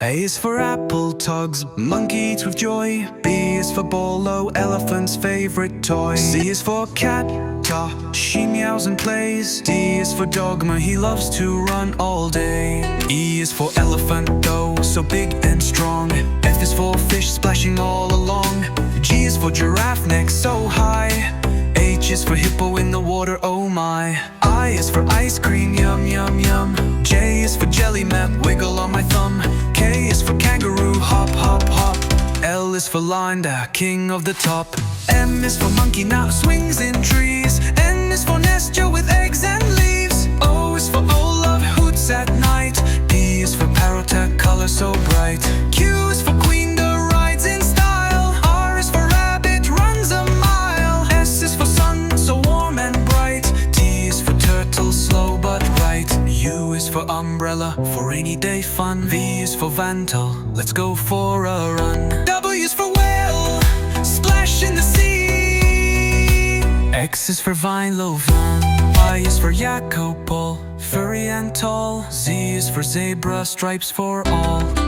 A is for apple, tugs, monkey eats with joy. B is for bolo, elephant's favorite toy. C is for cat, she meows and plays. D is for dogma, he loves to run all day. E is for elephant, though so big and strong. F is for fish splashing all along. G is for giraffe, neck so high. H is for hippo in the water, oh my. I is for ice cream, yum yum yum. J is for jelly map, wiggle on my thumb. K is for kangaroo, hop hop hop. L is for lion, the king of the top. M is for monkey, now swings in trees. N is for nest, Joe with eggs and leaves. O is for Olaf, hoots at night. P is for parrot, a color so bright. Q is for queen, the rides in style. R is for rabbit, runs a mile. S is for sun, so warm and bright. T is for turtle, slow but right. U is for umbrella, for rainy day fun. V is for Vantel, let's go for a run. W is for whale, splash in the sea. X is for vine, low van. Y is for Jacopo, furry and tall. Z is for zebra, stripes for all.